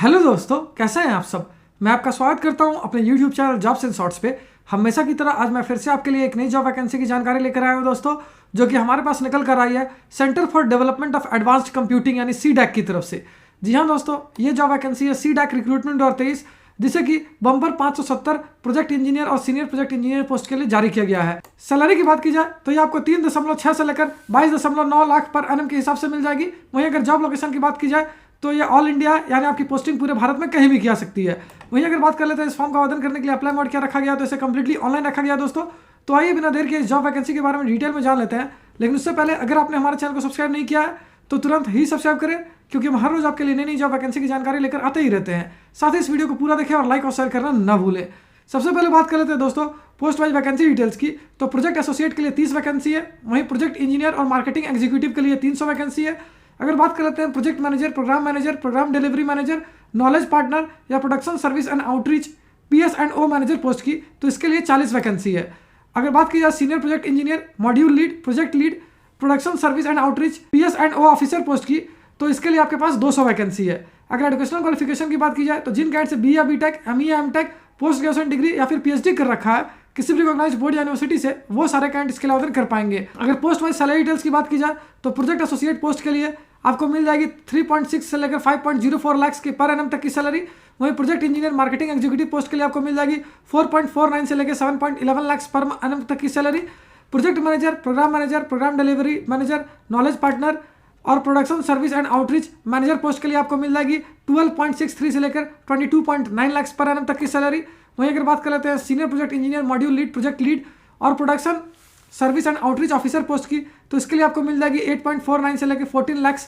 Hello दोस्तों, कैसे हैं आप सब। मैं आपका स्वागत करता हूं अपने YouTube channel jobs and shorts पे। हमेशा की तरह आज मैं फिर से आपके लिए एक नई जॉब वैकेंसी की जानकारी लेकर आया हूं दोस्तों, जो कि हमारे पास निकल कर आई है centre for development of advanced computing यानी CDAC की तरफ से। जी हाँ दोस्तों, ये जॉब वैकेंसी है CDAC रिक्रूटमेंट 2023, जिसे कि बम्पर 570 प्रोजेक्ट इंजीनियर और सीनियर प्रोजेक्ट इंजीनियर पोस्ट के लिए जारी किया गया है। सैलरी की बात की जाए तो ये आपको 3.6 से लेकर 22.9 लाख पर एनम के हिसाब से मिल जाएगी। वहीं अगर जॉब लोकेशन की बात की जाए तो ये ऑल इंडिया यानी आपकी पोस्टिंग पूरे भारत में कहीं भी की जा सकती है। वहीं अगर बात कर लेते हैं इस फॉर्म का आवेदन करने के लिए अप्लाई मोड क्या रखा गया, तो इसे कंप्लीटली ऑनलाइन रखा गया दोस्तों। तो आइए बिना देर के इस जॉब वैकेंसी के बारे में डिटेल में जान लेते हैं। लेकिन उससे पहले अगर आपने हमारे चैनल को सब्सक्राइब नहीं किया है तो तुरंत ही सब्सक्राइब करें, क्योंकि हम हर रोज आपके लिए नई नई जॉब वैकेंसी की जानकारी लेकर आते ही रहते हैं। साथ ही इस वीडियो को पूरा देखें और लाइक और शेयर करना ना भूलें। सबसे पहले बात कर लेते हैं दोस्तों पोस्ट वाइज वैकेंसी डिटेल्स की। तो प्रोजेक्ट एसोसिएट के लिए 30 वैकेंसी है। वहीं प्रोजेक्ट इंजीनियर और मार्केटिंग एग्जीक्यूटिव के लिए 300 वैकेंसी है। अगर बात कर लेते हैं project manager, programme delivery manager, knowledge partner या production service and outreach PS&O manager post की, तो इसके लिए 40 वैकेंसी है। अगर बात की जाए senior project engineer, module lead, project lead, production service and outreach PS&O officer post की, तो इसके लिए आपके पास 200 वैकेंसी है। अगर एजुकेशनल क्वालिफिकेशन की बात की जाए तो जिन कैंडिडेट से BA या BTech, ME या MTech, पोस्ट ग्रेजुएशन डिग्री या फिर PhD कर रखा है किसी भी रिकॉग्नाइज्ड बोर्ड या यूनिवर्सिटी से, वो सारे कैंडिडेट इसके लिए आवेदन कर पाएंगे। अगर पोस्ट वाइज सैलरी डिटेल्स की बात की जाए तो प्रोजेक्ट एसोसिएट पोस्ट के लिए आपको मिल जाएगी 3.6 से लेकर 5.04 लाख की पर एनम तक की सैलरी। वहीं project engineer marketing executive post के लिए आपको मिल जाएगी 4.49 से लेकर 7.11 लाख पर एनम तक की सैलरी। Project manager, programme delivery manager, knowledge partner और production service and outreach manager post के लिए आपको मिल जाएगी 12.63 से लेकर 22.9 लाख पर एनम तक की सैलरी। वहीं अगर बात कर लेते हैं senior project engineer, module lead, project lead और production service and outreach officer post की, तो इसके लिए आपको मिल जाएगी 8.49 से लेकर 14 लाख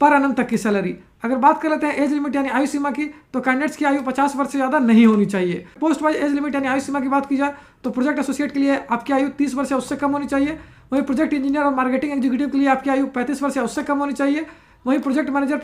पर एनम तक की सैलरी। अगर बात कर लेते हैं एज लिमिट यानी आयु सीमा की, तो कैंडिडेट्स की आयु 50 वर्ष से ज़्यादा नहीं होनी चाहिए। पोस्ट वाइज एज लिमिट यानी आयु सीमा की बात की जाए तो प्रोजेक्ट एसोसिएट के लिए आपकी आयु 30 वर्ष या उससे कम होनी चाहिए। वहीं प्रोजेक्ट इंजीनियर और मार्केटिंग एग्जीक्यूटिव के लिए आपकी आयु 35 वर्ष या उससे कम होनी चाहिए। वहीं project manager,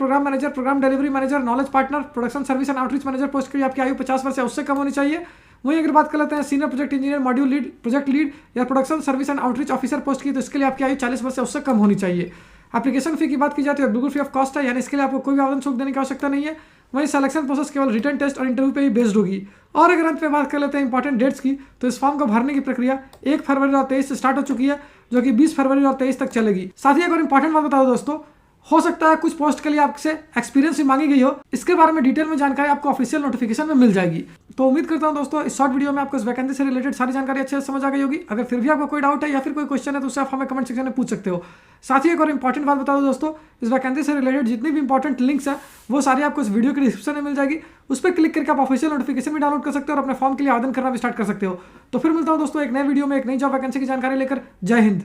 programme delivery manager, knowledge partner, production service and outreach manager post के लिए आपकी आयु 50 वर्ष या उससे कम होनी चाहिए। वहीं अगर बात कर लेते हैं senior project engineer, module lead, project lead या production service and outreach officer post की, तो इसके लिए आपकी आयु 40 वर्ष से उससे कम होनी चाहिए। एप्लीकेशन फी की बात की जाती है बिल्कुल फ्री ऑफ कॉस्ट है, यानी इसके लिए आपको कोई भी आवेदन शुल्क देने की आवश्यकता नहीं है। वहीं सिलेक्शन प्रोसेस केवल रिटन टेस्ट और इंटरव्यू पे ही बेस्ड होगी। और अगर अंत में बात कर लेते हैं इंपॉर्टेंट डेट्स की, तो इस फॉर्म को भरने की प्रक्रिया 1 फरवरी 2023 से स्टार्ट हो चुकी है, जो कि 20 फरवरी 2023 तक चलेगी। साथ ही एक और इंपॉर्टेंट बात बता दो दोस्तों, हो सकता है कुछ पोस्ट के लिए आपसे एक्सपीरियंस भी मांगी गई हो। इसके बारे में डिटेल में जानकारी आपको ऑफिशियल नोटिफिकेशन में मिल जाएगी। तो उम्मीद करता हूं दोस्तों इस शॉर्ट वीडियो में आपको इस वैकेंसी से रिलेटेड सारी जानकारी अच्छे से समझ आ गई होगी। अगर फिर भी आपको कोई डाउट है या फिर कोई क्वेश्चन है तो उससे आप हमें कमेंट सेक्शन में पूछ सकते हो। साथ ही एक और इंपॉर्टेंट बात बता दो दोस्तों, इस वैकेंसी से रिलेटेड जितनी भी इंपॉर्टेंट लिंक्स है वो सारी आपको इस वीडियो के डिस्क्रिप्शन में मिल जाएगी। उस पर क्लिक करके आप ऑफिशियल नोटिफिकेशन भी डाउनलोड कर सकते हो और अपने फॉर्म के लिए आवेदन करना भी स्टार्ट कर सकते हो। तो फिर मिलता हूं दोस्तों एक नए वीडियो में एक नई जॉब वैकेंसी की जानकारी लेकर। जय हिंद।